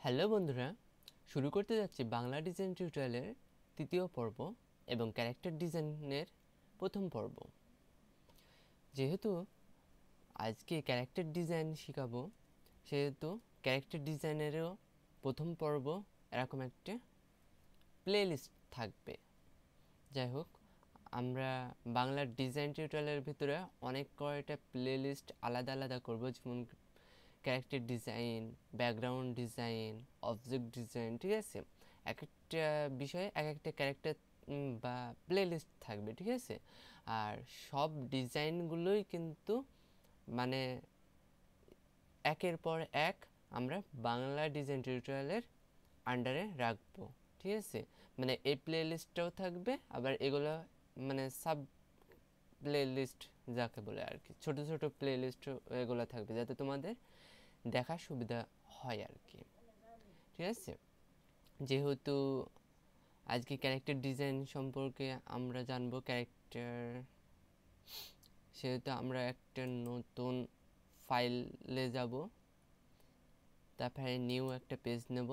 Hello বন্ধুরা, শুরু করতে যাচ্ছি বাংলা ডিজাইন টিউটোরিয়ালের তৃতীয় পর্ব এবং ক্যারেক্টার ডিজাইনের প্রথম পর্ব। যেহেতু আজকে ক্যারেক্টার ডিজাইন শেখাবো, সেহেতু ক্যারেক্টার ডিজাইনেরও প্রথম পর্ব এরকম একটা প্লেলিস্ট থাকবে। যাই হোক, আমরা বাংলার ডিজাইন টিউটোরিয়ালের ভিতরে অনেক কয়টা প্লেলিস্ট আলাদা আলাদা করব, যেমন character design, background design, object design, ঠিক আছে। এক একটা বিষয়ে এক একটা ক্যারেক্টার বা প্লেলিস্ট থাকবে, ঠিক আছে। আর সব ডিজাইনগুলোই কিন্তু মানে একের পর এক আমরা বাংলা ডিজাইন টিউটোরিয়ালের আন্ডারে রাখবো, ঠিক আছে। মানে এই প্লেলিস্টটাও থাকবে, আবার এগুলো মানে সাব প্লেলিস্ট যাকে বলে আর কি, ছোটো ছোটো প্লেলিস্ট এগুলো থাকবে, যাতে তোমাদের দেখার সুবিধা হয় আর কি, ঠিক আছে। যেহেতু আজকে ক্যারেক্টার ডিজাইন সম্পর্কে আমরা জানবো ক্যারেক্টার, সেহেতু আমরা একটা নতুন ফাইলে যাব, তারপরে নিউ একটা পেজ নেব।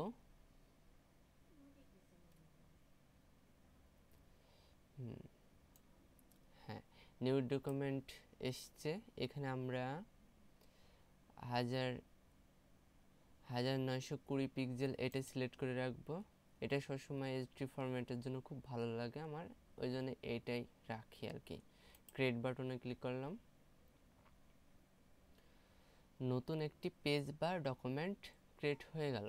হ্যাঁ, নিউ ডকুমেন্ট এসছে। এখানে আমরা 1920 পিক্সেল এটা সিলেক্ট করে রাখবো। এটা সবসময় এইচডি ফরম্যাটের জন্য খুব ভালো লাগে আমার, ওই জন্য এইটাই রাখি আর কি। ক্রিয়েট বাটনে ক্লিক করলাম, নতুন একটি পেজ বা ডকুমেন্ট ক্রিয়েট হয়ে গেল।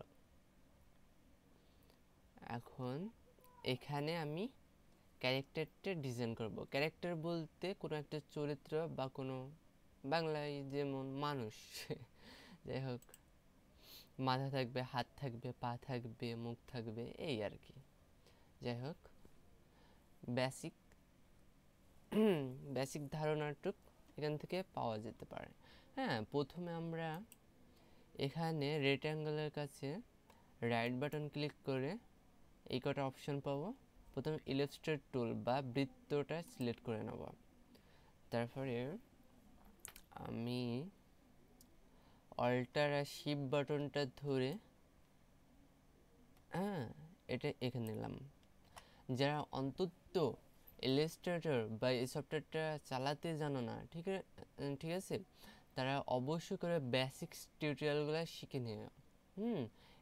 এখন এখানে আমি ক্যারেক্টারটা ডিজাইন করব। ক্যারেক্টার বলতে কোনো একটা চরিত্র বা কোনো, বাংলায় যেমন মানুষ যাই হোক, মাথা থাকবে, হাত থাকবে, পা থাকবে, মুখ থাকবে, এই আর কি। যাই হোক, বেসিক বেসিক ধারণাটুক এখান থেকে পাওয়া যেতে পারে। হ্যাঁ, প্রথমে আমরা এখানে রেক্ট্যাঙ্গলের কাছে রাইট বাটন ক্লিক করে এই কটা অপশন পাবো। প্রথমে ইলাস্ট্রেট টুল বা বৃত্তটা সিলেক্ট করে নেব। তারপরে আমি অল্টার আর শিফট বাটনটা ধরে এটা এখানে নিলাম। যারা অন্তত ইলাস্ট্রেটর বা এই সফটওয়্যারটা চালাতে জানো না, ঠিক আছে, তারা অবশ্যই করে বেসিক্স টিউটোরিয়ালগুলো শিখে নিও।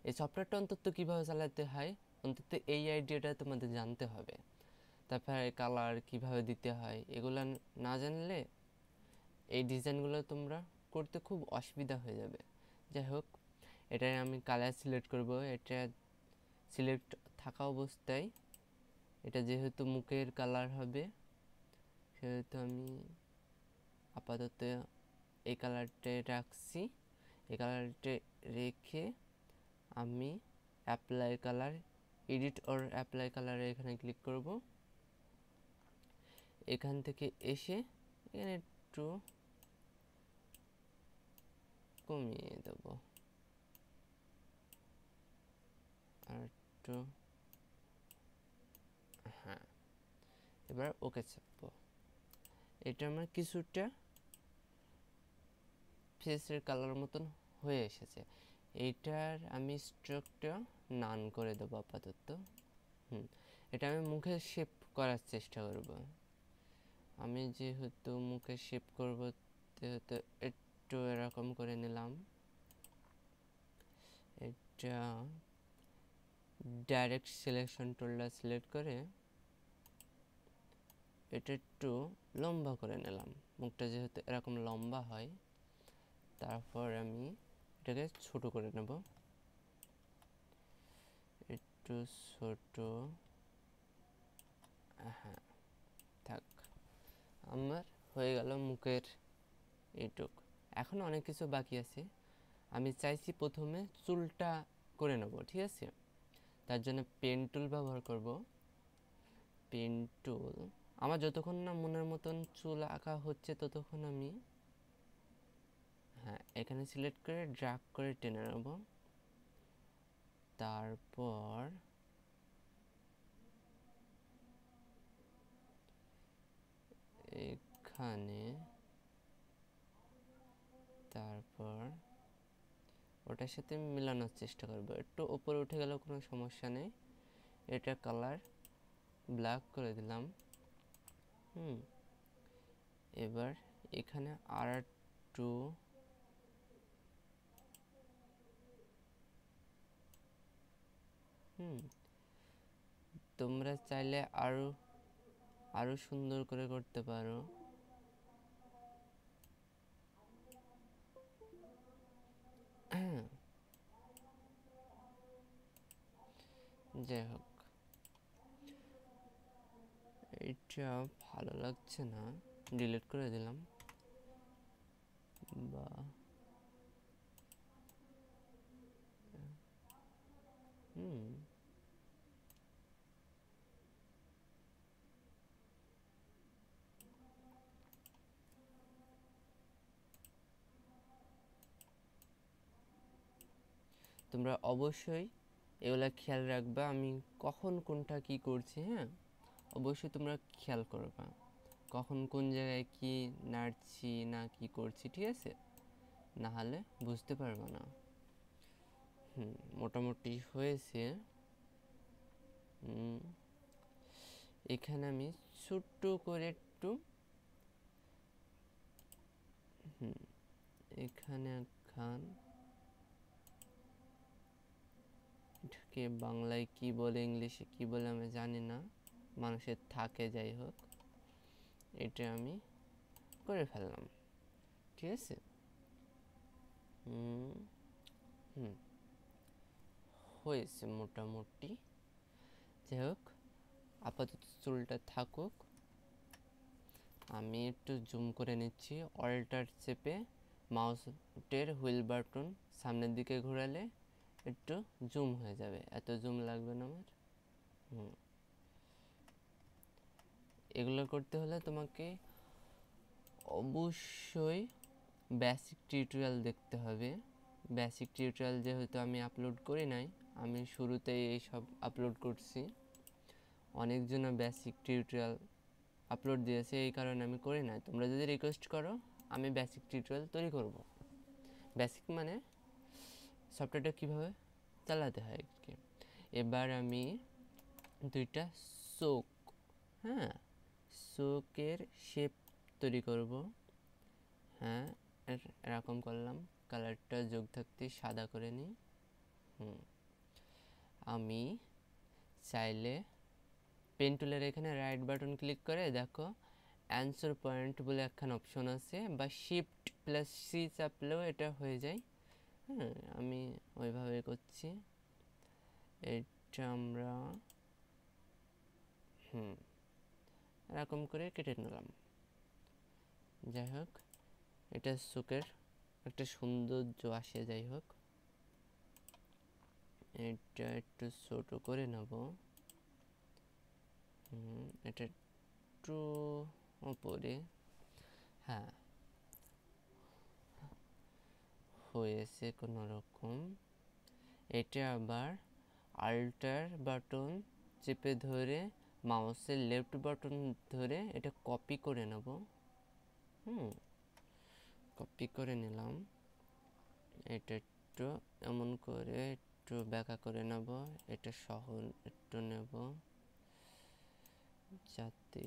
এই সফটওয়্যারটা অন্তত কীভাবে চালাতে হয়, অন্তত এই আইডিয়াটা তোমাদের জানতে হবে। তারপরে কালার কিভাবে দিতে হয়, এগুলো না জানলে এই ডিজাইনগুলো তোমরা করতে খুব অসুবিধা হয়ে যাবে। যাই হোক, এটাই আমি কালার সিলেক্ট করব। এটা সিলেক্ট থাকা অবস্থায়, এটা যেহেতু মুখের কালার হবে, সেহেতু আমি আপাতত এই কালারটা রাখছি। এই কালারটা রেখে আমি apply colour, edit or apply কালারে এখানে ক্লিক করব। এখান থেকে এসে এখানে একটু কমিয়ে দেব, আর একটু, হ্যাঁ, এবার ওকে চাপবো। এটা আমার কিছুটা ফেসের কালার মতন হয়ে এসেছে। এইটার আমি স্ট্রোকটা নান করে দেবো আপাতত। এটা আমি মুখে শেপ করার চেষ্টা করব। আমি যেহেতু মুখে শেপ করব, সেহেতু একটু এরকম করে নিলাম। এটা ডাইরেক্ট সিলেকশন টুলটা সিলেক্ট করে এটা একটু লম্বা করে নিলাম। মুখটা যেহেতু এরকম লম্বা হয়, তারপর আমি এটাকে ছোট করে নেব, একটু ছোট। হ্যাঁ, থাক, আমার হয়ে গেল মুখের এইটুক। এখন অনেক কিছু বাকি আছে। আমি চাইছি প্রথমে চুলটা করে নেব, ঠিক আছে। তার জন্য পেন টুল ব্যবহার করব। পেন টুল, আমার যতক্ষণ না মনের মতন চুল আঁকা হচ্ছে ততক্ষণ আমি, হ্যাঁ, এখানে সিলেক্ট করে ড্র্যাগ করে টেনে নেব। তারপর এখানে, তারপর ওটার সাথে মেলানোর চেষ্টা করব। একটু উপরে উঠে গেলেও কোনো সমস্যা নেই। এটা কালার ব্ল্যাক করে দিলাম। এবার এখানে আর একটু তোমরা চাইলে আরো সুন্দর করে করতে পারো। যাই হোক, এটা ভালো লাগছে না, ডিলিট করে দিলাম। বা তোমরা অবশ্যই এগুলা খেয়াল রাখবা, আমি কখন কোনটা কি করছি। হ্যাঁ, অবশ্যই তোমরা খেয়াল করবা কখন কোন জায়গায় কি নাড়ছি না কি করছি, ঠিক আছে? না হলে বুঝতে পারবো না। মোটামুটি হয়েছে। এখানে আমি ছোট্ট করে একটু এখানে খান, এটাকে বাংলায় কি বলে ইংলিশে কি বলে আমি জানি না, মানুষের থাকে, যাই হোক এটা আমি করে ফেললাম, ঠিক আছে? হয়েছে মোটামুটি। যাই হোক, আপাতত চুলটা থাকুক। আমি একটু জুম করে নিচ্ছি। অল্টার চেপে মাউসের হুইল বাটন সামনের দিকে ঘোরালে একটু জুম হয়ে যাবে, এত জুম লাগবে না আমার। এগুলো করতে হলে তোমাকে অবশ্যই বেসিক টিউটোরিয়াল দেখতে হবে। বেসিক টিউটোরিয়াল যেহেতু আমি আপলোড করি নাই, আমি শুরুতেই এইসব আপলোড করছি। অনেকজন বেসিক টিউটোরিয়াল আপলোড দিয়েছে, এই কারণে আমি করি নাই। তোমরা যদি রিকোয়েস্ট করো আমি বেসিক টিউটোরিয়াল তৈরি করব। বেসিক মানে সফটওয়্যারটা কীভাবে চালাতে হয় আর কি। এবার আমি দুইটা চোখ, চোখের শেপ তৈরি করব। এরকম করলাম, কালারটা যোগ থাকতে সাদা করে নিই। আমি চাইলে পেন টুলের এখানে রাইট বাটন ক্লিক করে দেখো অ্যান্সার পয়েন্ট বলে একখান অপশন আছে, বা শিফট প্লাস সি চাপলেও এটা হয়ে যায়। আমি ওইভাবে করছি। এটা আমরা এরকম করে কেটে নিলাম। যাই হোক, এটা চোখের একটা সৌন্দর্য আসে। যাই হোক, এটা একটু ছোট করে নেব। এটা একটু উপরে, হয়েছে কোনো রকম। এটা আবার আল্টার বাটন চেপে ধরে মাউসের লেফট বাটন ধরে এটা কপি করে নেব। কপি করে নিলাম। এটা একটু এমন করে একটু ব্যাকা করে নেব। এটা সহ একটু নেব, যাতে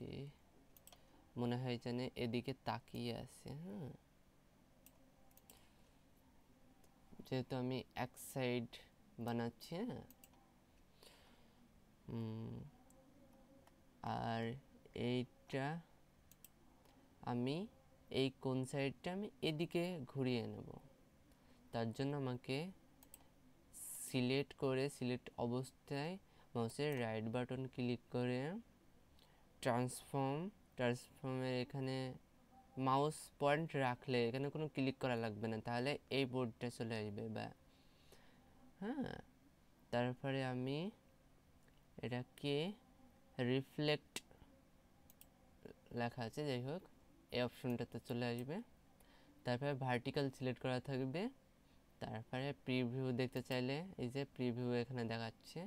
মনে হয় যেন এদিকে তাকিয়ে আছে। যেহেতু আমি এক সাইড বানাচ্ছি, আর এইটা আমি এই কোন সাইডটা আমি এদিকে ঘুরিয়ে নেব। তার জন্য আমাকে সিলেক্ট অবস্থায় মাউসের রাইট বাটন ক্লিক করে ট্রান্সফর্মের এখানে মাউস পয়েন্ট রাখলে এখানে কোনো ক্লিক করা লাগবে না, তাহলে এই বোর্ডটা চলে আসবে। বা তারপরে আমি এটাকে রিফ্লেক্ট লেখা আছে, যাই হোক এই অপশনটাতে চলে আসবে। তারপরে ভার্টিক্যাল সিলেক্ট করা থাকবে। তারপরে প্রিভিউ দেখতে চাইলে এই যে প্রিভিউ এখানে দেখাচ্ছে।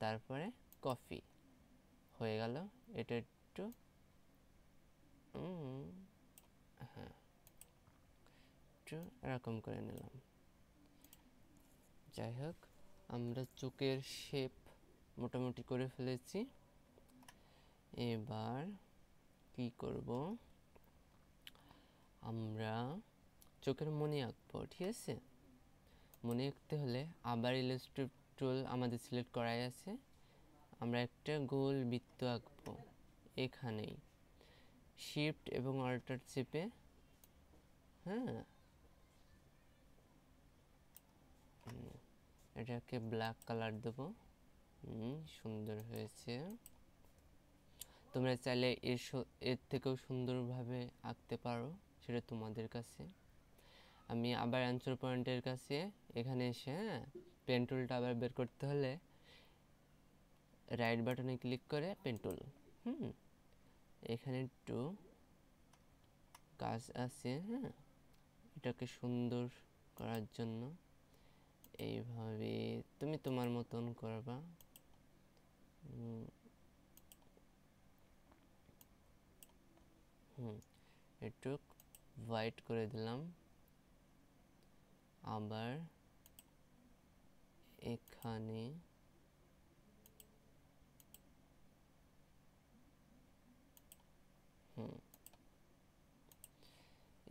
তারপরে কপি হয়ে গেল। এটা একটু একটু এরকম করে নিলাম। যাই হোক, আমরা চোখের শেপ মোটামুটি করে ফেলেছি। এবার কি করব, আমরা চোখের মনি আঁকবো। ঠিক আছে, মনে আঁকতে হলে আবার ইলাস্ট্রেটর টুল আমাদের সিলেক্ট করাই আছে। আমরা একটা গোল বৃত্ত আঁকবো এখানেই, শিফট এবং অল্টার চেপে। হ্যাঁ, এটাকে ব্ল্যাক কালার দেবো। সুন্দর হয়েছে। তোমরা চাইলে এর থেকেও সুন্দরভাবে আঁকতে পারো, সেটা তোমাদের কাছে। আমি আবার অ্যান্সার পয়েন্টের কাছে এখানে এসে, পেন টুলটা আবার বের করতে হলে রাইট বাটনে ক্লিক করে পেন টুল। এখানে একটু কাজ আছে। হ্যাঁ, এটাকে সুন্দর করার জন্য এইভাবে তুমি তোমার মতন করবা। একটু হোয়াইট করে দিলাম। আবার এখানে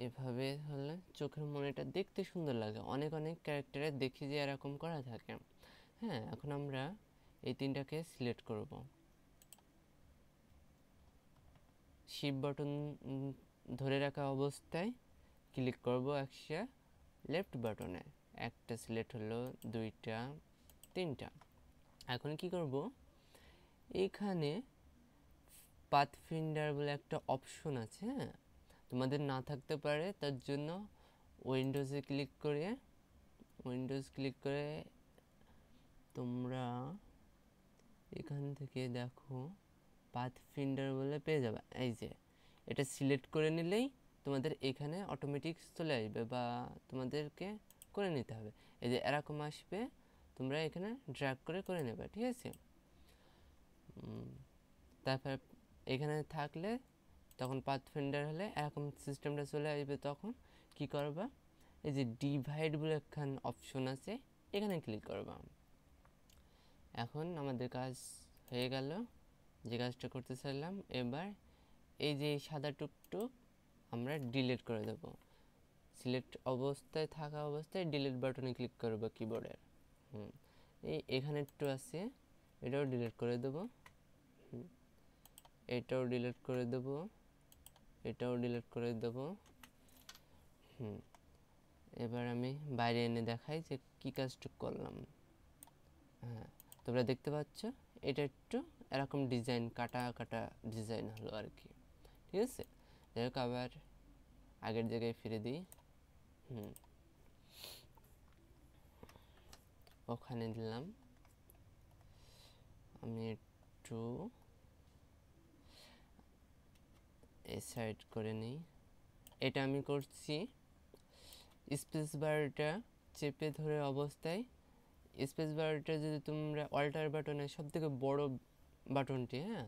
এভাবে হলে চোখের মনিটা দেখতে সুন্দর লাগে। অনেক অনেক ক্যারেক্টারে দেখি যে এরকম করা থাকে। হ্যাঁ, এখন আমরা এই তিনটাকে সিলেক্ট করব। শিফট বাটন ধরে রাখা অবস্থায় ক্লিক করব একসা লেফট বাটনে। একটা সিলেক্ট হলো, দুইটা, তিনটা। এখন কি করব, এখানে পাথফিন্ডার বলে একটা অপশন আছে। হ্যাঁ, তোমাদের না থাকতে পারে, তার জন্য উইন্ডোজে ক্লিক করে তোমরা এখান থেকে দেখো পাথফিন্ডার বলে পেয়ে যাবে। এই যে এটা সিলেক্ট করে নিলেই তোমাদের এখানে অটোমেটিক চলে আসবে, বা তোমাদেরকে করে নিতে হবে। এই যে এরকম আসবে, তোমরা এখানে ড্র্যাগ করে নেবে। ঠিক আছে, তারপর এখানে থাকলে তখন পাথফিন্ডার হলে এরকম সিস্টেমটা চলে আসবে। তখন কি করবা, এই যে ডিভাইড বলে একখান অপশন আছে, এখানে ক্লিক করবা। এখন আমাদের কাজ হয়ে গেল, যে কাজটা করতে চাইলাম। এবার এই যে সাদা টুকটুক আমরা ডিলিট করে দেব। সিলেক্ট অবস্থায় থাকা অবস্থায় ডিলিট বাটনে ক্লিক করবো কিবোর্ডের। এখানে একটু আছে, এটাও ডিলিট করে দেব। এটাও ডিলিট করে দেব, এটাও ডিলিট করে দেব। এবার আমি বাইরে এনে দেখাই যে কি কাজটা করলাম। হ্যাঁ, তোমরা দেখতে পাচ্ছ এটা একটু এরকম ডিজাইন, কাটা কাটা ডিজাইন হলো আর কি। ঠিক আছে, যাই হোক, আবার আগের জায়গায় ফিরে দিই। ওখানে দিলাম। আমি একটু এই সাইড করে নিই। এটা আমি করছি স্পেস বারটা চেপে ধরে অবস্থায়। স্পেস বারটা যদি তোমরা অল্টার বাটনের সব থেকে বড় বাটনটি, হ্যাঁ,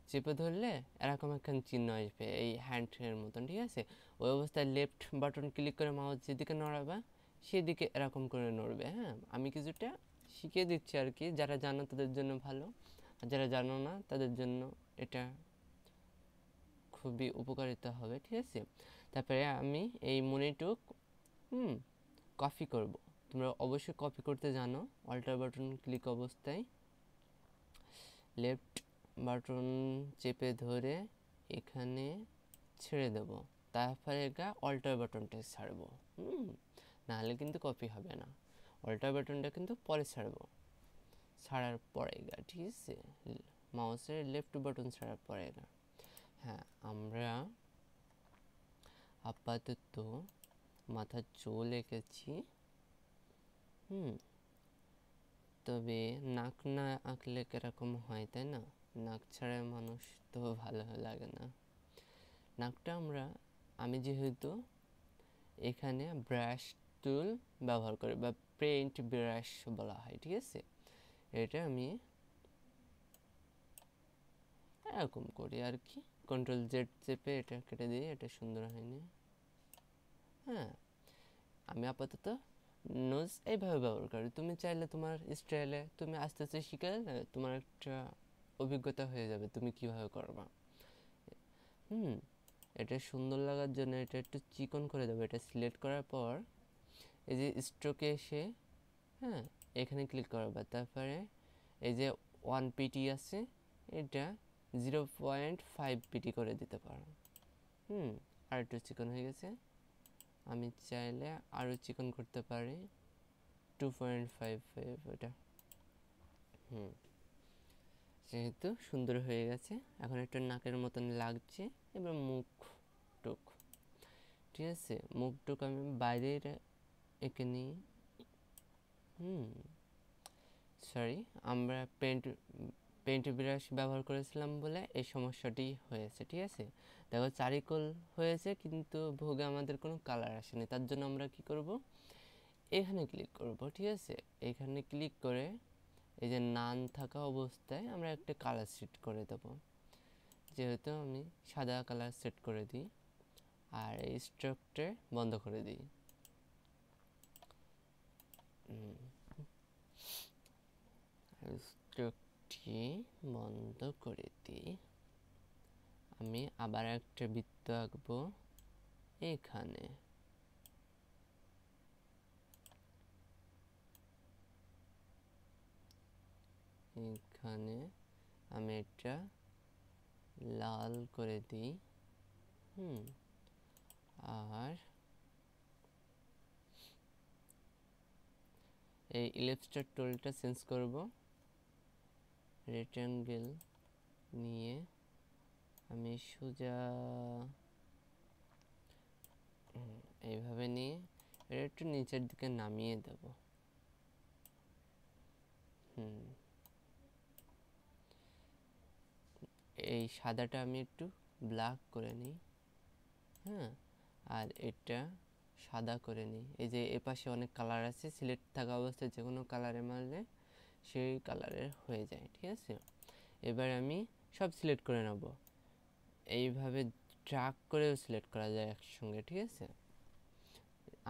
চেপে ধরলে এরকম একখান চিহ্ন আসবে এই হ্যান্ডের মতন। ঠিক আছে, ওই অবস্থায় লেফট বাটন ক্লিক করে মাউস যেদিকে নড়াবা সেদিকে এরকম করে নড়বে। হ্যাঁ, আমি কিছুটা শিখিয়ে দিচ্ছি আর কি, যারা জানো তাদের জন্য ভালো, আর যারা জানো না তাদের জন্য এটা খুবই উপকারিতা হবে। ঠিক আছে, তারপরে আমি এই মনিটুক কপি করব। তোমরা অবশ্যই কপি করতে জানো। অল্টার বাটন ক্লিক অবস্থায় লেফট বাটন চেপে ধরে এখানে ছেড়ে দেব, তারপরে গা অল্টার বাটনটা ছাড়বো। নাহলে কিন্তু কপি হবে না। অল্টার বাটনটা কিন্তু পরে ছাড়ার পরে গা। ঠিক আছে, মাউসের লেফট বাটন ছাড়ার পরে গা। হ্যাঁ, আমরা আপাতত মাথার চুল এঁকেছি। তবে নাক না আঁকলে কিরকম হয়, তাই না? নাক ছাড়া মানুষ তো ভালো লাগে না। নাকটা আমি যেহেতু এখানে ব্রাশ টুল ব্যবহার করি, বা পেইন্ট ব্রাশ বলা হয়। ঠিক আছে, এটা আমি এরকম করি আর কি, কন্ট্রোল জেড চেপে এটা কেটে দিই। এটা সুন্দর হয়নি। হ্যাঁ, আমি আপাতত নোজ এইভাবে ব্যবহার করো। তুমি চাইলে তোমার স্টাইলে তুমি আস্তে আস্তে শিখে তোমার একটা অভিজ্ঞতা হয়ে যাবে তুমি কিভাবে করবা। এটা সুন্দর লাগার জন্য এটা একটু চিকন করে দেবো। এটা সিলেক্ট করার পর এই যে স্ট্রোকে এসে এখানে ক্লিক করবা। তারপরে এই যে 1 পিটি আছে এটা 0.5 পিটি করে দিতে পারো। আর একটু চিকন হয়ে গেছে। আমি চাইলে আরও চিকন করতে পারি 2.55 এটা। যেহেতু সুন্দর হয়ে গেছে, এখন একটু নাকের মতন লাগছে। এবার মুখ টুক, ঠিক আছে, মুখ টুক আমি বাইরের এঁকে নিই। সরি, আমরা পেন্ট ব্রাশ ব্যবহার করেছিলাম বলে এই সমস্যাটি হয়েছে। ঠিক আছে, দেখো চারিকোল হয়েছে কিন্তু ভোগে আমাদের কোনো কালার আসেনি। তার জন্য আমরা কি করব, এখানে ক্লিক করব। ঠিক আছে, এখানে ক্লিক করে এই যে নান থাকা অবস্থায় আমরা একটা কালার সেট করে দেব। যেহেতু আমি সাদা কালার সেট করে দিই আর এই স্ট্রোকটা বন্ধ করে দিই। স্ট্রোকটি বন্ধ করে দিই। আমি আবার একটা বৃত্ত আঁকবো এখানে। এখানে আমি এটা লাল করে দিই। আর এই ইলিপস্টার টুলটা চেঞ্জ করব। রেক্ট্যাঙ্গেল নিয়ে আমি সোজা এইভাবে নিয়ে এটা একটু নিচের দিকে নামিয়ে দেব। এই সাদাটা আমি একটু ব্ল্যাক করে নিই। আর এটা সাদা করে নিই। এই যে এপাশে অনেক কালার আছে, সিলেক্ট থাকা অবস্থায় যে কোনো কালারে মারলে সেই কালারের হয়ে যায়। ঠিক আছে, এবার আমি সব সিলেক্ট করে নেব। এইভাবে ড্র্যাগ করেও সিলেক্ট করা যায় একসঙ্গে। ঠিক আছে,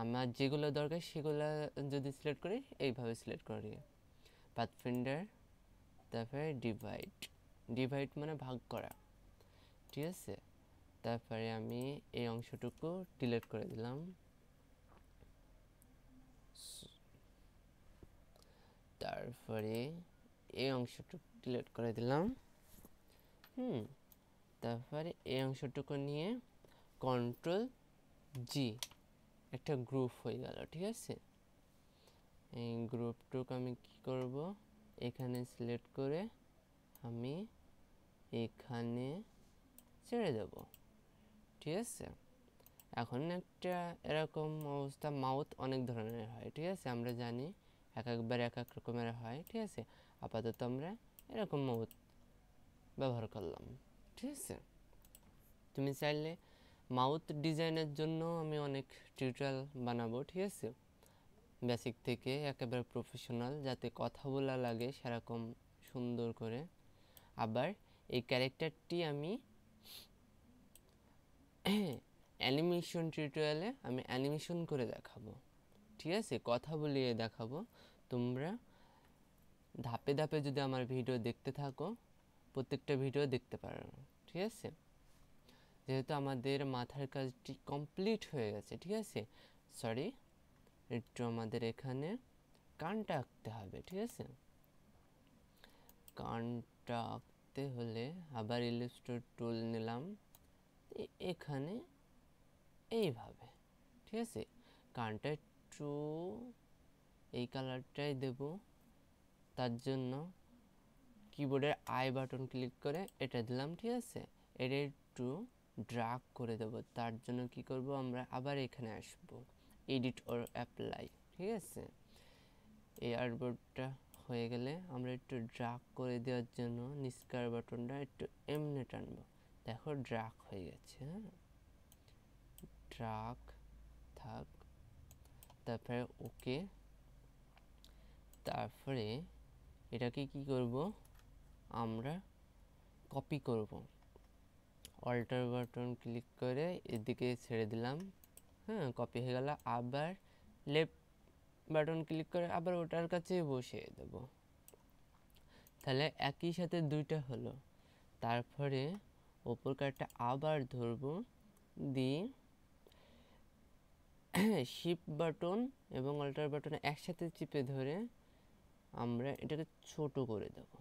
আমার যেগুলো দরকার সেগুলো যদি সিলেক্ট করি এইভাবে সিলেক্ট করি। পাথফিন্ডার, তারপরে ডিভাইড মানে ভাগ করা। ঠিক আছে, তারপরে আমি এই অংশটুকু ডিলিট করে দিলাম। তারপরে এই অংশটুকু ডিলিট করে দিলাম। তারপরে এই অংশটুকু নিয়ে কন্ট্রোল জি, একটা গ্রুপ হয়ে গেল। ঠিক আছে, এই গ্রুপটুকু আমি কি করব, এখানে সিলেক্ট করে আমি এখানে ছেড়ে দেব। ঠিক আছে, এখন একটা এরকম অবস্থা। মাউথ অনেক ধরনের হয়। ঠিক আছে, আমরা জানি একবার এক এক রকমের হয়। ঠিক আছে, আপাতত আমরা এরকম মাউথ ব্যবহার করলাম। ঠিক আছে, তুমি চাইলে মাউথ ডিজাইনের জন্য আমি অনেক টিউটোরিয়াল বানাবো। ঠিক আছে, বেসিক থেকে একেবারে প্রফেশনাল, যাতে কথা বলা লাগে সেরকম সুন্দর করে। আবার এই ক্যারেক্টারটি আমি অ্যানিমেশন টিউটোরিয়ালে আমি অ্যানিমেশন করে দেখাবো। ঠিক আছে, কথা বলিয়ে দেখাবো। তোমরা ধাপে ধাপে যদি আমার ভিডিও দেখতে থাকো, প্রত্যেকটা ভিডিও দেখতে পারো। ঠিক আছে, যেহেতু আমাদের মাথার কাজটি কমপ্লিট হয়ে গেছে। ঠিক আছে, সরি, একটু আমাদের এখানে কানটা আঁকতে হবে। ঠিক আছে, কানটা আঁকতে হলে আবার ইলাস্ট্রেটর টুল নিলাম এখানে এইভাবে। ঠিক আছে, কানটা একটু এই কালারটাই দেব। তার জন্য কিবোর্ডের আই বাটন ক্লিক করে এটা দিলাম। ঠিক আছে, এটা একটু ড্র্যাগ করে দেব। তার জন্য কি করব, আমরা আবার এখানে আসব, এডিট অর অ্যাপ্লাই। ঠিক আছে, এই আর্টবোর্ডটা হয়ে গেলে আমরা একটু ড্র্যাগ করে দেওয়ার জন্য নিচকার বাটনটা একটু এমনি টানবো। দেখো ড্র্যাগ হয়ে গেছে। ড্র্যাগ থাক, তারপরে ওকে। তারপরে এটাকে কি করব, আমরা কপি করব। অল্টার বাটন ক্লিক করে এদিকে ছেড়ে দিলাম। কপি হয়ে গেল। আবার লেফট বাটন ক্লিক করে আবার ওটার কাছে বসিয়ে দেব। তাহলে একই সাথে দুইটা হলো। তারপরে ওপর কার্ডটা আবার ধরবো, দিয়ে শিফট বাটন এবং অল্টার বাটন একসাথে চিপে ধরে আমরা এটাকে ছোট করে দেব।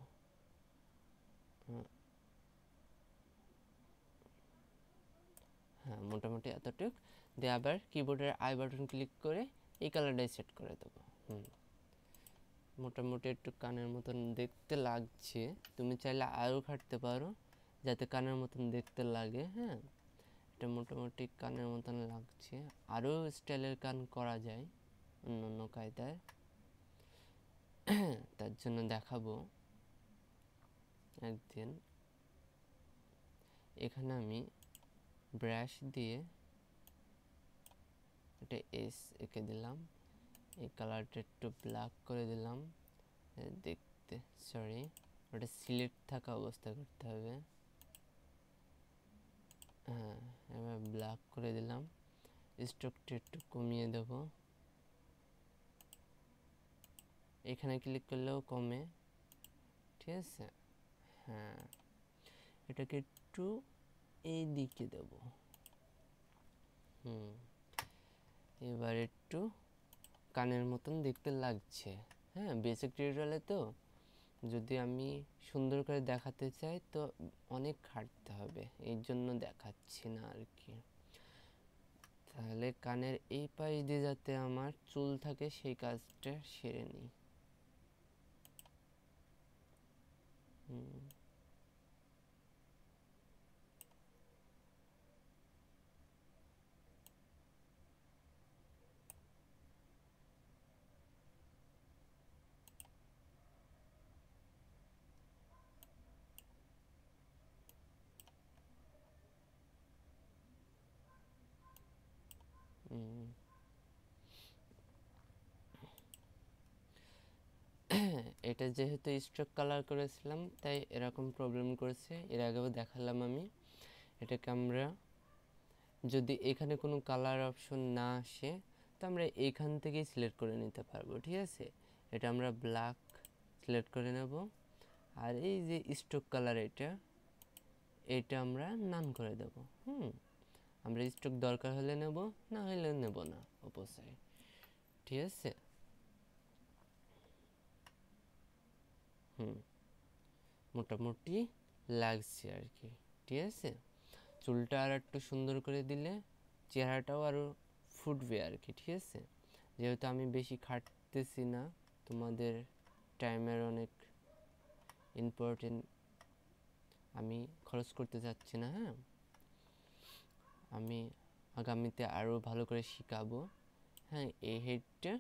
হ্যাঁ, মোটামুটি এতটুক দিয়ে আবার কিবোর্ডের আই বাটন ক্লিক করে এই কালারটাই সেট করে দেবো। মোটামুটি একটু কানের মতন দেখতে লাগছে, তুমি চাইলে আরও খাটতে পারো যাতে কানের মতন দেখতে লাগে। হ্যাঁ, এটা মোটামুটি কানের মতন লাগছে, আরও স্টাইলের কান করা যায় অন্য অন্য কায়দায়, তার জন্য দেখাবো একদিন। এখানে আমি ব্রাশ দিয়ে এটা এস এঁকে দিলাম, এই কালারটা একটু ব্ল্যাক করে দিলাম দেখতে, সরি ওটা সিলেক্ট থাকা অবস্থা করতে হবে। হ্যাঁ, এবার ব্ল্যাক করে দিলাম, স্ট্রোকটা একটু কমিয়ে দেব, এখানে ক্লিক করলেও কমে, ঠিক আছে। হ্যাঁ, এটাকে একটু এই দিকে দেব। এবার একটু কানের মতন দেখতে লাগছে। হ্যাঁ, বেসিক টিউটোরিয়ালে তো যদি আমি সুন্দর করে দেখাতে চাই তো অনেক খাটতে হবে, এই জন্য দেখাচ্ছি না আর কি। তাহলে কানের এই পাশ দিয়ে যাতে আমার চুল থাকে সেই কাজটা সেরে নিই। এটা যেহেতু স্ট্রোক কালার করেছিলাম তাই এরকম প্রবলেম করেছে, এর আগেও দেখালাম আমি। এটাকে আমরা যদি এখানে কোনো কালার অপশন না আসে তো আমরা এইখান থেকেই সিলেক্ট করে নিতে পারবো, ঠিক আছে। এটা আমরা ব্ল্যাক সিলেক্ট করে নেব, আর এই যে স্ট্রোক কালার এটা আমরা নান করে দেব। আমরা স্ট্রোক দরকার হলে নেব, না হলে নেব না অবশ্যই, ঠিক আছে। মোটামুটি লাগছে আর কি, ঠিক আছে। চুলটা আর একটু সুন্দর করে দিলে চেহারাটাও আরও ফুটবে আর কি, ঠিক আছে। যেহেতু আমি বেশি খাটতেছি না, তোমাদের টাইমের অনেক ইম্পর্টেন্ট, আমি খরচ করতে চাচ্ছি না। হ্যাঁ, আমি আগামীতে আরও ভালো করে শেখাবো। হ্যাঁ, এই হেডটা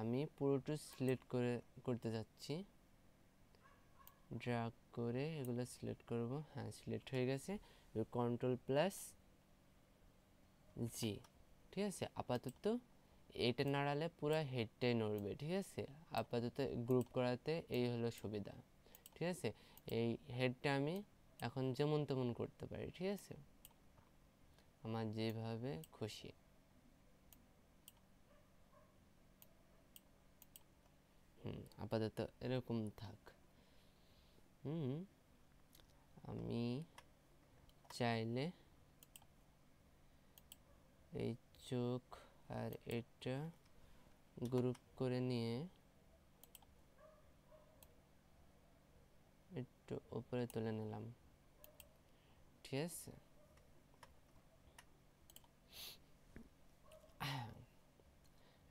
আমি পুরোটা সিলেক্ট করতে যাচ্ছি, ড্র্যাগ করে এগুলো সিলেক্ট করব। হ্যাঁ, সিলেক্ট হয়ে গেছে, Ctrl+G, ঠিক আছে। আপাতত এটা নাড়ালে পুরো হেডটাই নড়বে, ঠিক আছে। আপাতত গ্রুপ করাতে এই হলো সুবিধা, ঠিক আছে। এই হেডটা আমি এখন যেমন তেমন করতে পারি, ঠিক আছে, আমার যেভাবে খুশি। আপাতত এরকম থাক। আমি চাইলে এই চোখ আর এটা গ্রুপ করে নিয়ে একটু উপরে তুলে নিলাম, ঠিক আছে।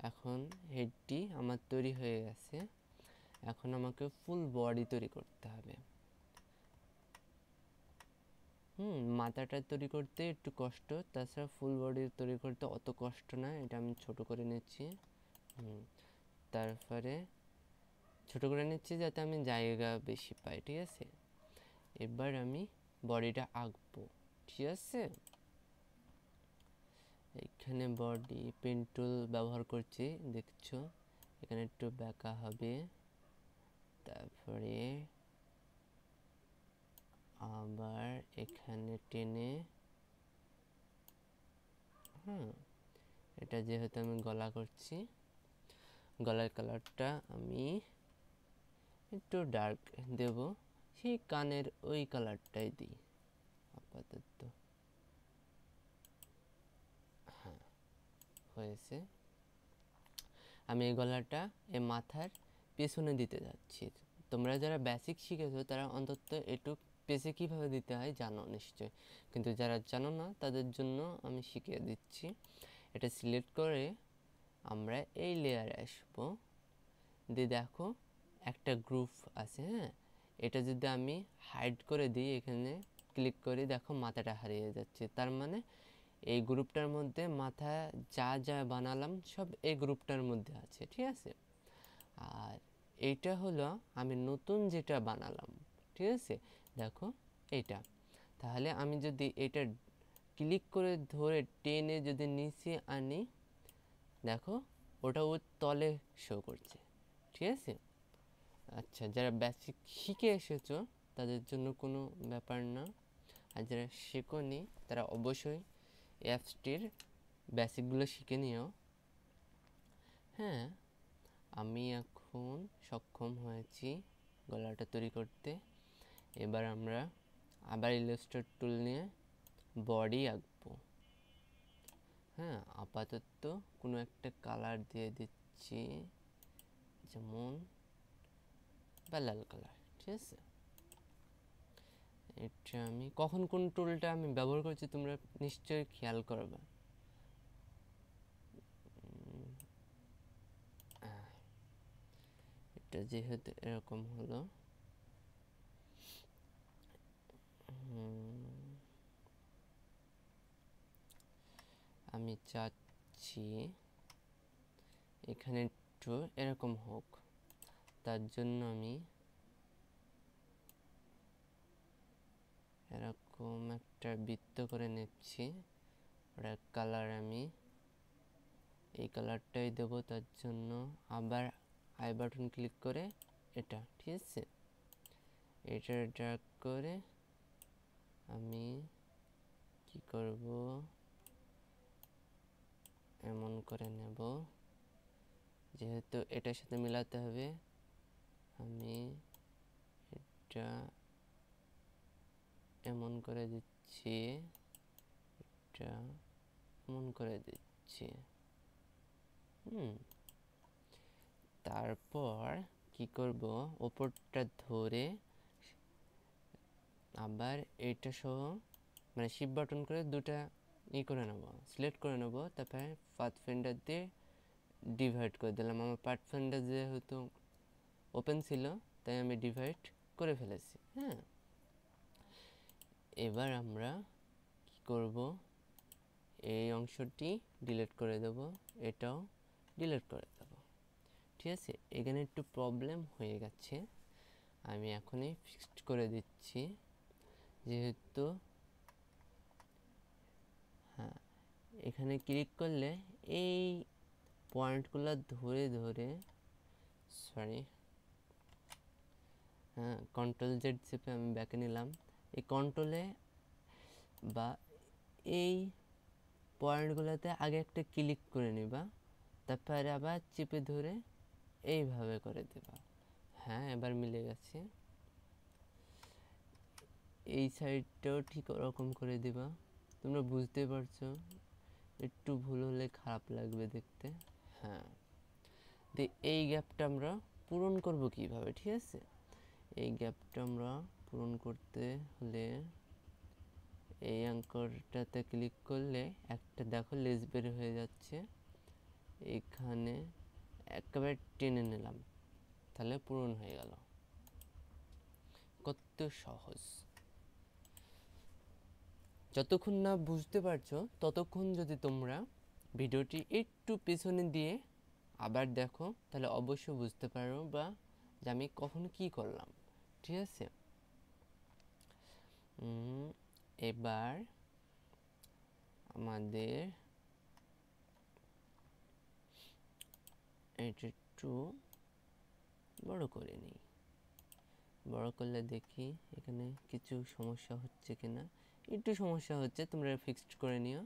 এখন হেডটি আমার তৈরি হয়ে গেছে, এখন আমাকে ফুল বডি তৈরি করতে হবে। মাথাটা তৈরি করতে একটু কষ্ট, তাছাড়া ফুল বডি তৈরি করতে অত কষ্ট না। এটা আমি ছোট করে নিচ্ছি, তারপরে ছোট করে নিচ্ছি যাতে আমি জায়গা বেশি পাই, ঠিক আছে। এবার আমি বডিটা আঁকবো, ঠিক আছে। এখানে বডি পেন টুল ব্যবহার করছি, দেখছো এখানে একটু বাঁকা হবে, তারপরে আবার এখানে টেনে, এটা যেহেতু আমি গলা করছি গলার কালারটা আমি একটু ডার্ক দেব, সেই কানের ওই কালারটাই দিই আপাতত। হ্যাঁ, হয়েছে। আমি এই গলাটা এই মাথার পেছনে দিতে যাচ্ছি। তোমরা যারা বেসিক শিখেছো তারা অন্তত একটু পেছে কীভাবে দিতে হয় জানো নিশ্চয়, কিন্তু যারা জানো না তাদের জন্য আমি শিখিয়ে দিচ্ছি। এটা সিলেক্ট করে আমরা এই লেয়ারে আসবো, দিয়ে দেখো একটা গ্রুপ আছে। হ্যাঁ, এটা যদি আমি হাইড করে দিই, এখানে ক্লিক করি, দেখো মাথাটা হারিয়ে যাচ্ছে। তার মানে এই গ্রুপটার মধ্যে মাথা যা যা বানালাম সব এই গ্রুপটার মধ্যে আছে, ঠিক আছে। আর এইটা হলো আমি নতুন যেটা বানালাম, ঠিক আছে, দেখো এইটা। তাহলে আমি যদি এটা ক্লিক করে ধরে টেনে যদি নিচে আনি, দেখো ওটা ওর তলে শো করছে, ঠিক আছে। আচ্ছা, যারা বেসিক শিখে এসেছো তাদের জন্য কোনো ব্যাপার না, আর যারা শেখোনি তারা অবশ্যই অ্যাপসটির বেসিকগুলো শিখে নিও। হ্যাঁ, আমি এখন সক্ষম হয়েছি গলাটা তৈরি করতে। এবার আমরা আবার ইলাস্ট্রেটর টুল নিয়ে বডি আঁকবো। হ্যাঁ, আপাতত কোনো একটা কালার দিয়ে দিচ্ছি, যেমন বা লাল কালার, ঠিক আছে। এটা আমি কখন কোন টুলটা আমি ব্যবহার করছি তোমরা নিশ্চয়ই খেয়াল করবে। এটা যেহেতু এরকম হলো, আমি চাচ্ছি এখানে একটু এরকম হোক। তার জন্য আমি এরকম একটা বৃত্ত করে নিচ্ছি, ওটার কালার আমি এই কালারটাই দেব। তার জন্য আবার আই বাটন ক্লিক করে এটা, ঠিক আছে, এটা ড্র্যাগ করে আমি কি করব, এমন করে নেব। যেহেতু এটার সাথে মিলাতে হবে, আমি এটা এমন করে দিচ্ছি, এটা এমন করে দিচ্ছি। তারপর কি করব, ওপরটা ধরে আবার এইটা সহ মানে শিফট বাটন করে দুটা করে নেব, সিলেক্ট করে নেব। তারপরে পাথ ফাইন্ডার দিয়ে ডিভাইড করে দিলাম। আমার পাথ ফাইন্ডার যেহেতু ওপেন ছিল তাই আমি ডিভাইড করে ফেলেছি। হ্যাঁ, এবার আমরা কি করব, এই অংশটি ডিলিট করে দেব, এটাও ডিলিট করে দেব, ঠিক আছে। এখানে একটু প্রবলেম হয়ে গেছে, আমি এখনই ফিক্সড করে দিচ্ছি। যেহেতু হ্যাঁ, এখানে ক্লিক করলে এই পয়েন্টগুলো ধরে ধরে, সরি, হ্যাঁ, কন্ট্রোল জেড চেপে আমি ব্যাকে নিলাম। এই কন্ট্রোলে বা এই পয়েন্টগুলোতে আগে একটা ক্লিক করে নিবা, তারপরে আবার চেপে ধরে এইভাবে করে দেবা। হ্যাঁ, এবার মিলে গেছে। এই সাইডটাও ঠিক ওরকম করে দিবা। তোমরা বুঝতে পারছো, একটু ভুল হলে খারাপ লাগবে দেখতে। হ্যাঁ, এই গ্যাপটা আমরা পূরণ করব কিভাবে, ঠিক আছে। এই গ্যাপটা আমরা পূরণ করতে হলে এই অ্যাঙ্করটাতে ক্লিক করলে একটা দেখো লেস বের হয়ে যাচ্ছে, এখানে একেবারে টেনে নিলাম, তাহলে পূরণ হয়ে গেল। কত সহজ! যতক্ষণ না বুঝতে পারছো ততক্ষণ যদি তোমরা ভিডিওটি একটু পেছনে দিয়ে আবার দেখো, তাহলে অবশ্যই বুঝতে পারবা যে আমি কখন কি করলাম, ঠিক আছে। এবার আমাদের এটা একটু বড় করে নিই। বড় করলে দেখি এখানে কিছু সমস্যা হচ্ছে কিনা। একটু সমস্যা হচ্ছে, তোমরা ফিক্সড করে নিও।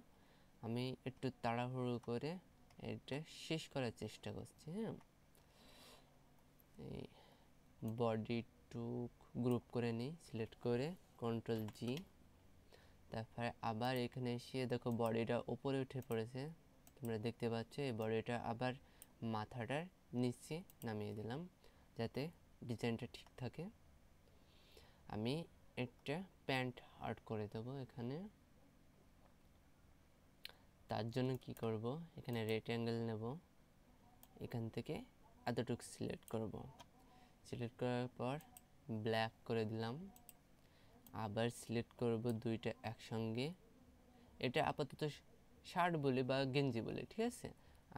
আমি একটু তাড়াহুড়ো করে এটা শেষ করার চেষ্টা করছি। হ্যাঁ, এই বডি টু গ্রুপ করে নিই, সিলেক্ট করে কন্ট্রোল জি। তারপরে আবার এখানে এসে দেখো বডিটা উপরে উঠে পড়েছে, তোমরা দেখতে পাচ্ছ। এই বডিটা আবার মাথাটার নিচে নামিয়ে দিলাম যাতে ডিজাইনটা ঠিক থাকে। আমি একটা প্যান্ট আর্ট করে দেবো এখানে। তার জন্য কি করব, এখানে রেক্ট্যাঙ্গেল নেব, এখান থেকে এতটুকু সিলেক্ট করব। সিলেক্ট করার পর ব্ল্যাক করে দিলাম, আবার সিলেক্ট করব দুইটা একসঙ্গে। এটা আপাতত শার্ট বলি বা গেঞ্জি বলি, ঠিক আছে।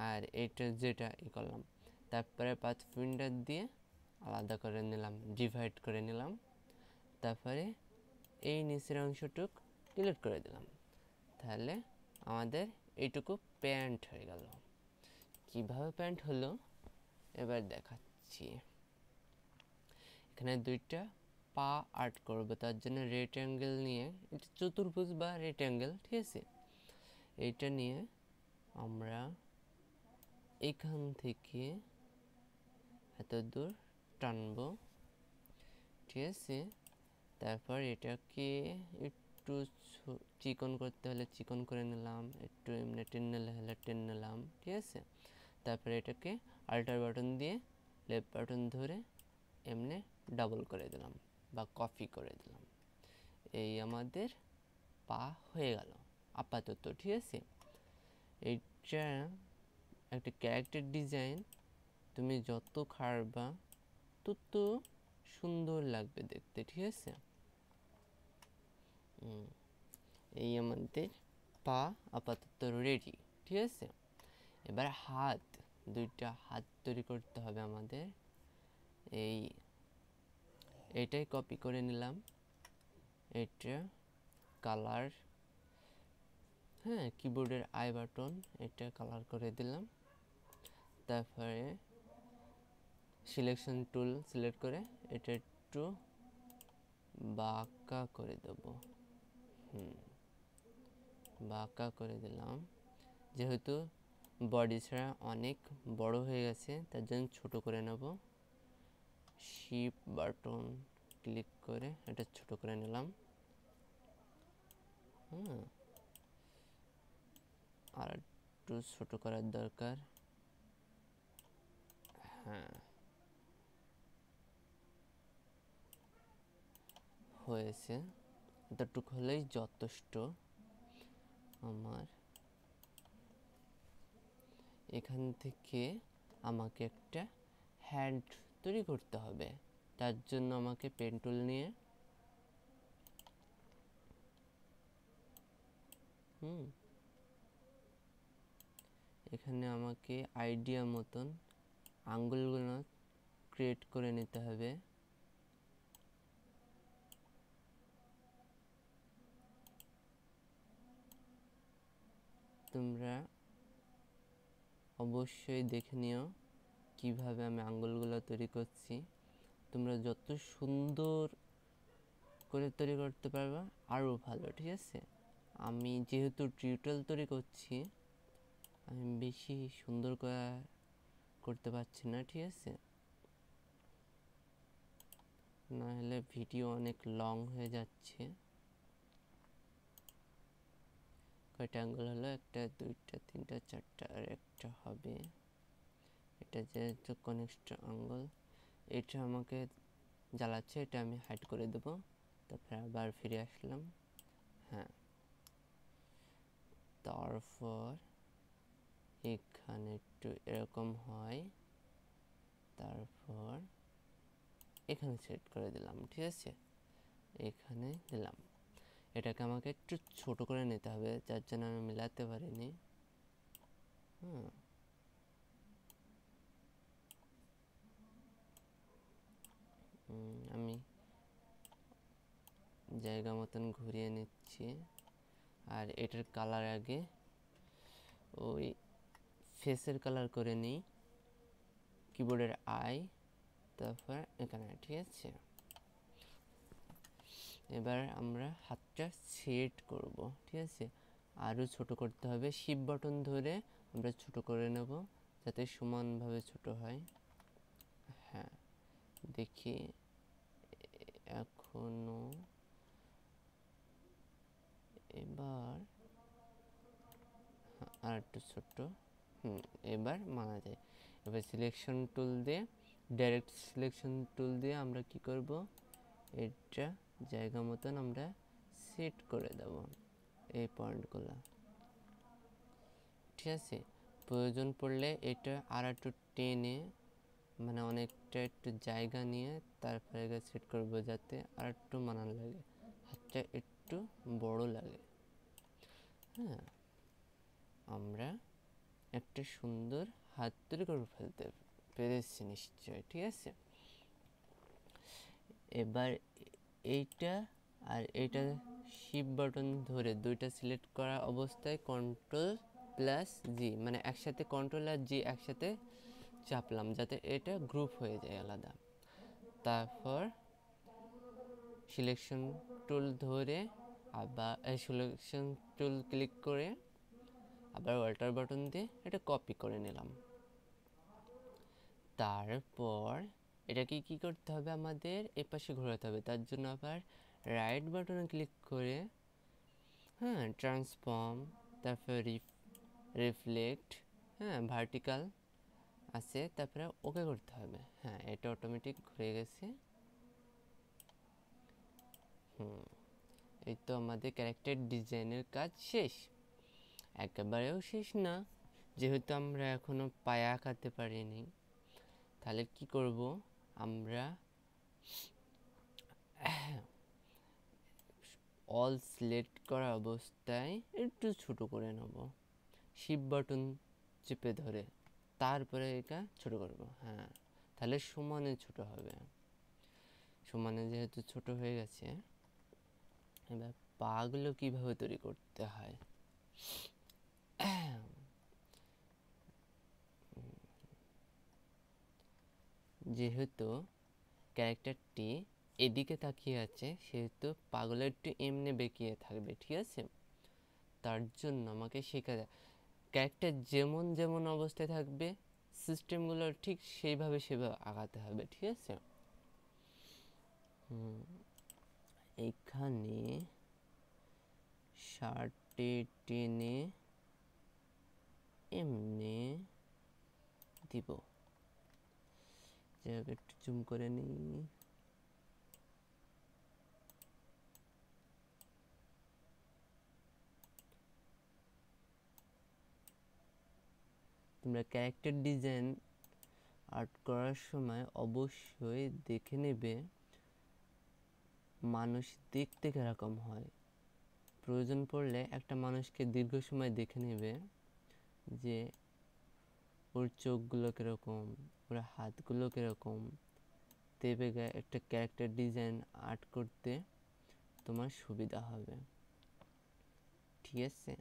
আর এটা যেটা করলাম, তারপরে পাথ ফিঙ্গার দিয়ে আলাদা করে নিলাম, ডিভাইড করে নিলাম। তারপরে এই নিচের অংশটুক ডিলিট করে দিলাম। তাহলে আমাদের এইটুকু প্যান্ট হয়ে গেল। কিভাবে প্যান্ট হলো এবার দেখাচ্ছি। এখানে দুইটা পা আর্ট করব, তার জন্য রেক্ট্যাঙ্গেল নিয়ে, এটা চতুর্ভুজ বা রেক্ট্যাঙ্গেল, ঠিক আছে। এইটা নিয়ে আমরা এখান থেকে এত দূর টানবো, ঠিক আছে। তারপর এটাকে একটু চিকন করতে হলে চিকন করে নিলাম, একটু এমনি টেনে হলে টেনে নিলাম, ঠিক আছে। তারপরে এটাকে আল্টার বাটন দিয়ে লেফট বাটন ধরে এমনি ডাবল করে দিলাম বা কপি করে দিলাম। এই আমাদের পা হয়ে গেল আপাতত, ঠিক আছে। এইটা একটা ক্যারেক্টার ডিজাইন, তুমি যত খাড়বা তত সুন্দর লাগবে দেখতে, ঠিক আছে। এই আমাদের পা আপাতত রেডি, ঠিক আছে। এবার হাত, দুইটা হাত তৈরি করতে হবে আমাদের। এটাই কপি করে নিলাম, এটা কালার, হ্যাঁ, কিবোর্ডের আই বাটন, এটা কালার করে দিলাম। তারপরে সিলেকশন টুল সিলেক্ট করে এটা একটু বাঁকা করে দেব, বাঁকা করে দিলাম। যেহেতু বডি ছাড়া অনেক বড় হয়ে গেছে তার জন্য ছোট করে নেব। শিফট বাটন ক্লিক করে এটা ছোট করে নিলাম। আর একটু ছোট করার দরকার, হ্যাঁ হয়েছে। এতটুকু হলেই যথেষ্ট আমার। এখান থেকে আমাকে একটা হ্যান্ড তৈরি করতে হবে, তার জন্য আমাকে পেন টুল নিয়ে এখানে আমাকে আইডিয়া মতন আঙ্গুলগুলো ক্রিয়েট করে নিতে হবে। তোমরা অবশ্যই দেখে নিও কিভাবে আমি আঙ্গুলগুলো তৈরি করছি। তোমরা যত সুন্দর করে তৈরি করতে পারবা আরও ভালো, ঠিক আছে। আমি যেহেতু টিউটোরিয়াল তৈরি করছি, আমি বেশি সুন্দর করে করতে পারছি না, ঠিক আছে। না হলে ভিডিও অনেক লং হয়ে যাচ্ছে। কয়টা আঙ্গুল হলো, একটা দুইটা তিনটা চারটা, আর একটা হবে। এটা যেহেতু কনিষ্ঠ আঙ্গুল, এটা আমাকে জ্বালাচ্ছে, এটা আমি হাইড করে দেব। তারপরে আবার ফিরে আসলাম, হ্যাঁ। তারপর এখানে একটু এরকম হয়, তারপর এখানে সেট করে দিলাম, ঠিক আছে। এখানে দিলাম। এটাকে আমাকে একটু ছোট করে নিতে হবে, যার জন্য আমি মিলাতে পারিনি। আমি জায়গা মতন ঘুরিয়ে নিচ্ছি। আর এটার কালার আগে ওই ফেসের কালার করে নিই, কিবোর্ডের আই, তারপর এখানে, ঠিক আছে। এবার আমরা হাতটা সেট করব, ঠিক আছে। আরও ছোট করতে হবে, শিফট বাটন ধরে আমরা ছোট করে নেব যাতে সমানভাবে ছোট হয়, হ্যাঁ। দেখি এখনো এবার আর একটু ছোট্ট, এবার মানা যায়। এবার সিলেকশন টুল দিয়ে, ডাইরেক্ট সিলেকশন টুল দিয়ে আমরা কি করব, এটা জায়গা মতন আমরা সেট করে দেব এই পয়েন্টগুলো, ঠিক আছে। প্রয়োজন পড়লে এটা আর একটু টেনে, মানে অনেকটা একটু জায়গা নিয়ে তারপরে সেট করব, যাতে আর একটু মানান লাগে, হাতটা একটু বড় লাগে। হ্যাঁ, আমরা একটা সুন্দর হাত তৈরি করে ফেলতে পেরেছি নিশ্চয়, ঠিক আছে। এবার এইটা আর এইটা শিফট বাটন ধরে দুইটা সিলেক্ট করা অবস্থায় Ctrl+G, মানে একসাথে কন্ট্রোল আর জি একসাথে চাপলাম যাতে এটা গ্রুপ হয়ে যায় আলাদা। তারপর সিলেকশন টুল ধরে আবার সিলেকশন টুল ক্লিক করে আবার অল্টার বাটন দিয়ে এটা কপি করে নিলাম। তারপর এটাকে কি করতে হবে, আমাদের এই পাশে ঘোরাতে হবে। তার জন্য আবার রাইট বাটনে ক্লিক করে, হ্যাঁ, ট্রান্সফর্ম, তারপর রিফ্লেক্ট, হ্যাঁ, ভার্টিক্যাল আছে, তারপরে ওকে করতে হবে। হ্যাঁ, এটা অটোমেটিক ঘুরে গেছে। এই তো আমাদের ক্যারেক্টার ডিজাইনের কাজ শেষ। একেবারেও শেষ না, যেহেতু আমরা এখনো পায়ে আঁকাতে পারিনি। তাহলে কি করব, আমরা অল সিলেক্ট করা অবস্থায় একটু ছোট করে নেব, শিফট বাটন চেপে ধরে, তারপরে এটা ছোট করব। হ্যাঁ, তাহলে সমানে ছোট হবে। সমানে যেহেতু ছোট হয়ে গেছে, এবার পাগুলো কিভাবে তৈরি করতে হয়, যেহেতু ক্যারেক্টারটি এদিকে তাকিয়ে আছে, সেহেতু পাগুলো একটু এমনি বেঁকিয়ে থাকবে, ঠিক আছে। তার জন্য আমাকে শেখা যায়, ক্যারেক্টার যেমন যেমন অবস্থায় থাকবে সিস্টেমগুলো ঠিক সেইভাবে সেভাবে আগাতে হবে, ঠিক আছে। এখানে শার্টে টেনে এমনি দিব, জায়গা একটু জুম করে নিই। তোমরা ক্যারেক্টার ডিজাইন আর্ট করার সময় অবশ্যই দেখে নেবে মানুষ দেখতে কিরকম হয়। প্রয়োজন পড়লে একটা মানুষকে দীর্ঘ সময় দেখে নেবে যে ওর চোখগুলো কীরকম, ওর হাতগুলো কীরকম, দেবে একটা ক্যারেক্টার ডিজাইন আর্ট করতে তোমার সুবিধা হবে, ঠিক আছে।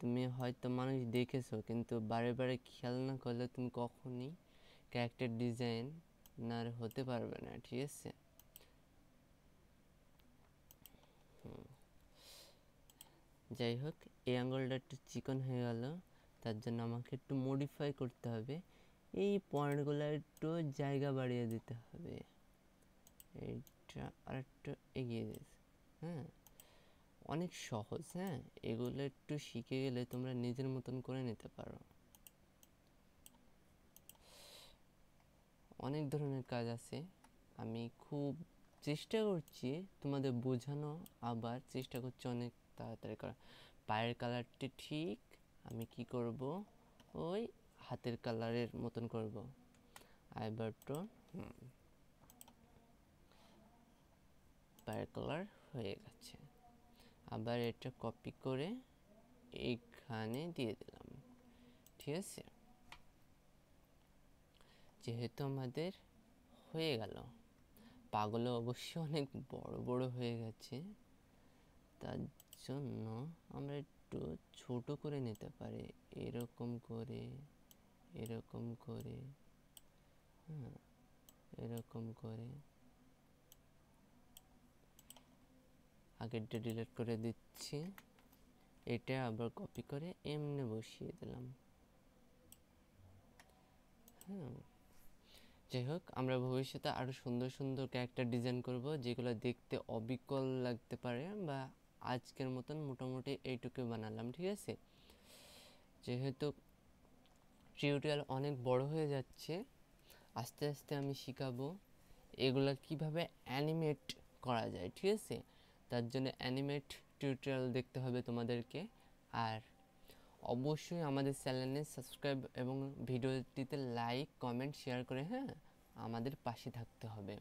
তুমি হয়তো মানুষ দেখেছো, কিন্তু বারে বারে খেয়াল না করলে তুমি কখনই ক্যারেক্টার ডিজাইনার হতে পারবে না, ঠিক আছে। যাই হোক, এই আঙুলটা একটু চিকন হয়ে গেল, তার জন্য আমাকে একটু মডিফাই করতে হবে। এই পয়েন্টগুলো একটু জায়গা বাড়িয়ে দিতে হবে, এইটা আর একটু এগিয়ে দিয়েছে। হ্যাঁ, অনেক সহজ। হ্যাঁ, এগুলো একটু শিখে গেলে তোমরা নিজের মতন করে নিতে পারো। অনেক ধরনের কাজ আছে, আমি খুব চেষ্টা করছি তোমাদের বোঝানো, আবার চেষ্টা করছি অনেক তাড়াতাড়ি করা। পায়ের কালারটি ঠিক আমি কি করব, ওই হাতের কালারের মতন করব, আইবারটন। পায়ের কালার হয়ে গেছে। আবার এটা কপি করে এইখানে দিয়ে দিলাম, ঠিক আছে। যেহেতু আমাদের হয়ে গেল, পাগুলো অবশ্যই অনেক বড় বড় হয়ে গেছে, তার জন্য আমরা একটু ছোট করে নিতে পারি, এরকম করে, এরকম করে, হ্যাঁ, এরকম করে। আগেরটা ডিলিট করে দিচ্ছি, এটা আবার কপি করে এমনি বসিয়ে দিলাম। হ্যাঁ, যাই হোক, আমরা ভবিষ্যতে আরও সুন্দর সুন্দর ক্যারেক্টার ডিজাইন করব, যেগুলো দেখতে অবিকল লাগতে পারে, বা আজকের মতন মোটামুটি এইটুকু বানালাম, ঠিক আছে। যেহেতু টিউটোরিয়াল অনেক বড় হয়ে যাচ্ছে, আস্তে আস্তে আমি শেখাবো এগুলো কিভাবে অ্যানিমেট করা যায়, ঠিক আছে। তার জন্য অ্যানিমেট টিউটোরিয়াল দেখতে হবে তোমাদেরকে। আর অবশ্যই আমাদের চ্যানেলে সাবস্ক্রাইব এবং ভিডিওটিতে লাইক কমেন্ট শেয়ার করে হ্যাঁ আমাদের পাশে থাকতে হবে।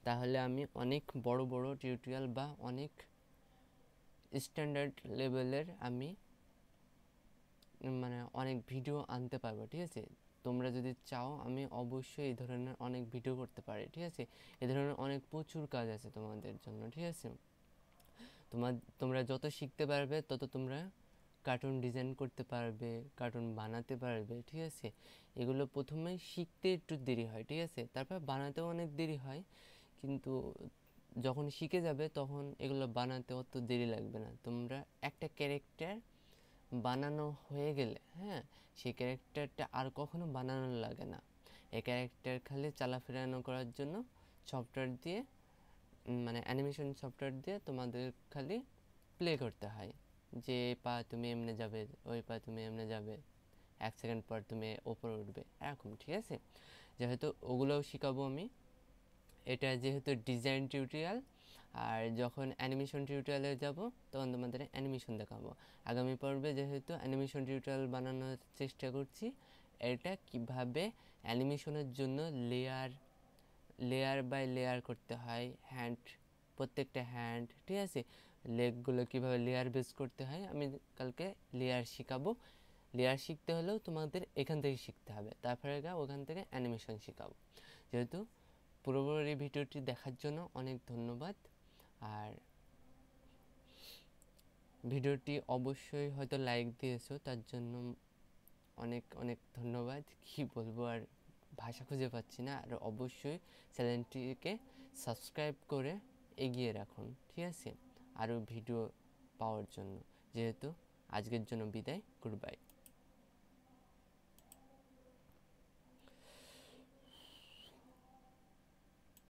তাহলে আমি অনেক বড় বড় টিউটোরিয়াল বা অনেক স্ট্যান্ডার্ড লেভেলের আমি মানে অনেক ভিডিও আনতে পারবো, ঠিক আছে। তোমরা যদি চাও আমি অবশ্যই এই ধরনের অনেক ভিডিও করতে পারি, ঠিক আছে। এই ধরনের অনেক প্রচুর কাজ আছে তোমাদের জন্য, ঠিক আছে। তোমরা যত শিখতে পারবে তত তোমরা কার্টুন ডিজাইন করতে পারবে, কার্টুন বানাতে পারবে, ঠিক আছে। এগুলো প্রথমে শিখতে একটু দেরি হয়, ঠিক আছে, তারপর বানাতেও অনেক দেরি হয়, কিন্তু যখন শিখে যাবে তখন এগুলো বানাতে অত দেরি লাগবে না। তোমরা একটা ক্যারেক্টার বানানো হয়ে গেলে হ্যাঁ সেই ক্যারেক্টারটা আর কখনো বানানো লাগে না। এই ক্যারেক্টার খালি চালাফেরানো করার জন্য সফটওয়্যার দিয়ে মানে অ্যানিমেশন সফটওয়্যার দিয়ে তোমাদের খালি প্লে করতে হয়, যে পা তুমি এমনে যাবে, ওই পা তুমি এমনে যাবে, 1 সেকেন্ড পর তুমি ওপরে উঠবে, এরকম, ঠিক আছে। যেহেতু ওগুলোও শেখাবো আমি। এটা যেহেতু ডিজাইন টিউটোরিয়াল, আর যখন অ্যানিমেশন টিউটোরিয়ালে যাব তখন তোমাদের অ্যানিমেশন দেখাবো। আগামী পর্বে যেহেতু অ্যানিমেশন টিউটোরিয়াল বানানোর চেষ্টা করছি, এটা কিভাবে অ্যানিমেশনের জন্য লেয়ার বাই লেয়ার করতে হয়, প্রত্যেকটা হ্যান্ড, ঠিক আছে, লেগগুলো কীভাবে লেয়ার বেস করতে হয় আমি কালকে লেয়ার শেখাবো। লেয়ার শিখতে হলেও তোমাদের এখান থেকে শিখতে হবে, তারপরে ওখান থেকে অ্যানিমেশন শেখাবো। যেহেতু পুরোপুরি ভিডিওটি দেখার জন্য অনেক ধন্যবাদ। আর ভিডিওটি অবশ্যই হয়তো লাইক দিয়েছো, তার জন্য অনেক অনেক ধন্যবাদ। কি বলবো আর ভাষা খুঁজে পাচ্ছি না। আর অবশ্যই চ্যানেলটিকে সাবস্ক্রাইব করে এগিয়ে রাখুন, ঠিক আছে, আরও ভিডিও পাওয়ার জন্য। যেহেতু আজকের জন্য বিদায়, গুড বাই।